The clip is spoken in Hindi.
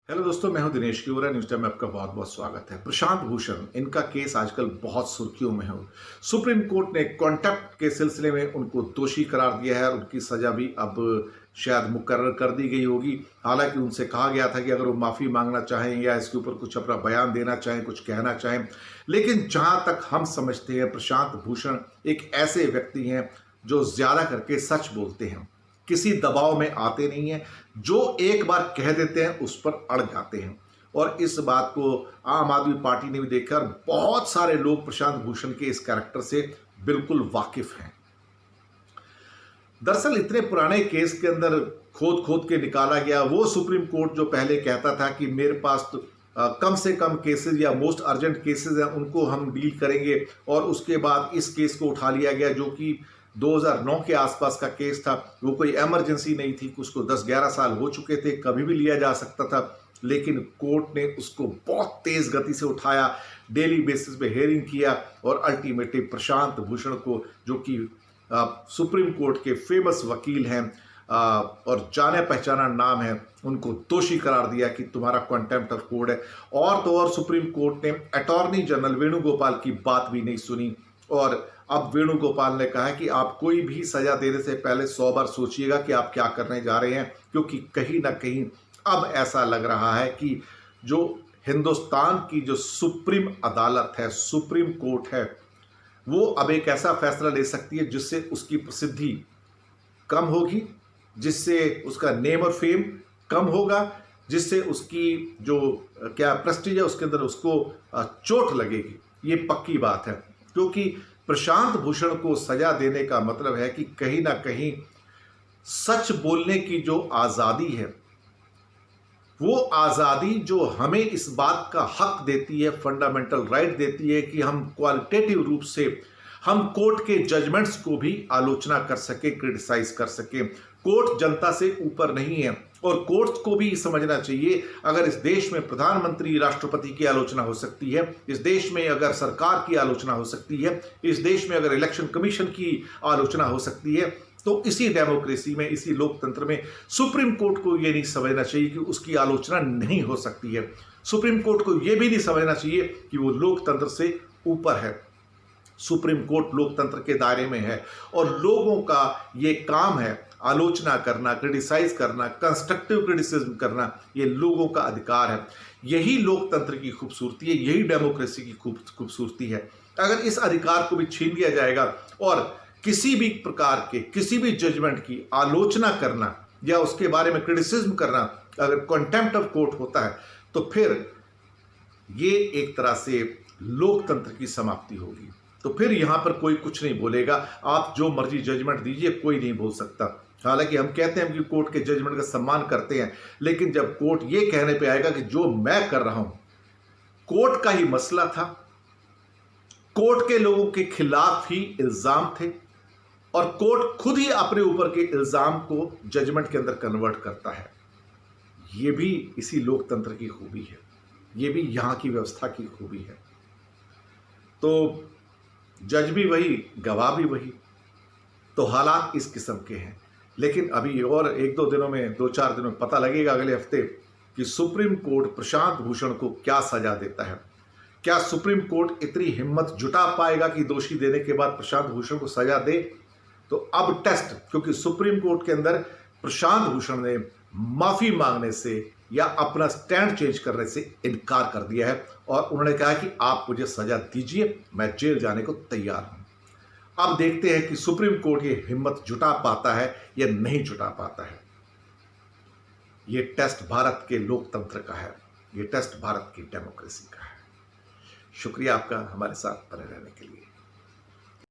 हेलो दोस्तों, मैं हूं दिनेश किवरा। न्यूज टाइम में आपका बहुत बहुत स्वागत है। प्रशांत भूषण, इनका केस आजकल बहुत सुर्खियों में है। सुप्रीम कोर्ट ने कॉन्टेम्प्ट के सिलसिले में उनको दोषी करार दिया है और उनकी सजा भी अब शायद मुकर्रर कर दी गई होगी। हालांकि उनसे कहा गया था कि अगर वो माफी मांगना चाहें या इसके ऊपर कुछ अपना बयान देना चाहें, कुछ कहना चाहें, लेकिन जहां तक हम समझते हैं प्रशांत भूषण एक ऐसे व्यक्ति हैं जो ज्यादा करके सच बोलते हैं, किसी दबाव में आते नहीं हैं, जो एक बार कह देते हैं उस पर अड़ जाते हैं। और इस बात को आम आदमी पार्टी ने भी देखा और बहुत सारे लोग प्रशांत भूषण के इस कैरेक्टर से बिल्कुल वाकिफ हैं। दरअसल इतने पुराने केस के अंदर खोद खोद के निकाला गया वो सुप्रीम कोर्ट जो पहले कहता था कि मेरे पास तो कम से कम केसेस या मोस्ट अर्जेंट केसेस हैं, उनको हम डील करेंगे, और उसके बाद इस केस को उठा लिया गया जो कि 2009 के आसपास का केस था। वो कोई इमरजेंसी नहीं थी, उसको 10-11 साल हो चुके थे, कभी भी लिया जा सकता था, लेकिन कोर्ट ने उसको बहुत तेज गति से उठाया, डेली बेसिस पे हियरिंग किया और अल्टीमेटली प्रशांत भूषण को, जो कि सुप्रीम कोर्ट के फेमस वकील हैं और जाने पहचाना नाम है, उनको दोषी करार दिया कि तुम्हारा कॉन्टेम्प्ट ऑफ कोर्ट है। और तो और सुप्रीम कोर्ट ने अटॉर्नी जनरल वेणुगोपाल की बात भी नहीं सुनी, और अब वेणुगोपाल ने कहा है कि आप कोई भी सजा देने से पहले 100 बार सोचिएगा कि आप क्या करने जा रहे हैं, क्योंकि कहीं ना कहीं अब ऐसा लग रहा है कि जो हिंदुस्तान की जो सुप्रीम अदालत है, सुप्रीम कोर्ट है, वो अब एक ऐसा फैसला ले सकती है जिससे उसकी प्रसिद्धि कम होगी, जिससे उसका नेम और फेम कम होगा, जिससे उसकी जो क्या प्रेस्टीज है उसके अंदर उसको चोट लगेगी। ये पक्की बात है, क्योंकि प्रशांत भूषण को सजा देने का मतलब है कि कहीं ना कहीं सच बोलने की जो आजादी है, वो आजादी जो हमें इस बात का हक देती है, फंडामेंटल राइट देती है कि हम क्वालिटेटिव रूप से हम कोर्ट के जजमेंट्स को भी आलोचना कर सके, क्रिटिसाइज कर सके। कोर्ट जनता से ऊपर नहीं है और कोर्ट को भी समझना चाहिए, अगर इस देश में प्रधानमंत्री राष्ट्रपति की आलोचना हो सकती है, इस देश में अगर सरकार की आलोचना हो सकती है, इस देश में अगर इलेक्शन कमीशन की आलोचना हो सकती है, तो इसी डेमोक्रेसी में, इसी लोकतंत्र में सुप्रीम कोर्ट को यह नहीं समझना चाहिए कि उसकी आलोचना नहीं हो सकती है। सुप्रीम कोर्ट को यह भी नहीं समझना चाहिए कि वो लोकतंत्र से ऊपर है। सुप्रीम कोर्ट लोकतंत्र के दायरे में है और लोगों का ये काम है आलोचना करना, क्रिटिसाइज करना, कंस्ट्रक्टिव क्रिटिसिज्म करना, ये लोगों का अधिकार है। यही लोकतंत्र की खूबसूरती है, यही डेमोक्रेसी की खूबसूरती है। अगर इस अधिकार को भी छीन लिया जाएगा और किसी भी प्रकार के किसी भी जजमेंट की आलोचना करना या उसके बारे में क्रिटिसिज्म करना अगर कॉन्टेम्प्ट ऑफ कोर्ट होता है, तो फिर ये एक तरह से लोकतंत्र की समाप्ति होगी। तो फिर यहां पर कोई कुछ नहीं बोलेगा, आप जो मर्जी जजमेंट दीजिए, कोई नहीं बोल सकता। हालांकि हम कहते हैं कि कोर्ट के जजमेंट का सम्मान करते हैं, लेकिन जब कोर्ट ये कहने पे आएगा कि जो मैं कर रहा हूं कोर्ट का ही मसला था, कोर्ट के लोगों के खिलाफ ही इल्जाम थे, और कोर्ट खुद ही अपने ऊपर के इल्जाम को जजमेंट के अंदर कन्वर्ट करता है, यह भी इसी लोकतंत्र की खूबी है, यह भी यहां की व्यवस्था की खूबी है। तो जज भी वही, गवाह भी वही, तो हालात इस किस्म के हैं। लेकिन अभी और 1-2 दिनों में, 2-4 दिनों में पता लगेगा, अगले हफ्ते, कि सुप्रीम कोर्ट प्रशांत भूषण को क्या सजा देता है। क्या सुप्रीम कोर्ट इतनी हिम्मत जुटा पाएगा कि दोषी देने के बाद प्रशांत भूषण को सजा दे? तो अब टेस्ट, क्योंकि सुप्रीम कोर्ट के अंदर प्रशांत भूषण ने माफी मांगने से या अपना स्टैंड चेंज करने से इनकार कर दिया है और उन्होंने कहा कि आप मुझे सजा दीजिए, मैं जेल जाने को तैयार हूं। अब देखते हैं कि सुप्रीम कोर्ट ये हिम्मत जुटा पाता है या नहीं जुटा पाता है। ये टेस्ट भारत के लोकतंत्र का है, ये टेस्ट भारत की डेमोक्रेसी का है। शुक्रिया आपका हमारे साथ बने रहने के लिए।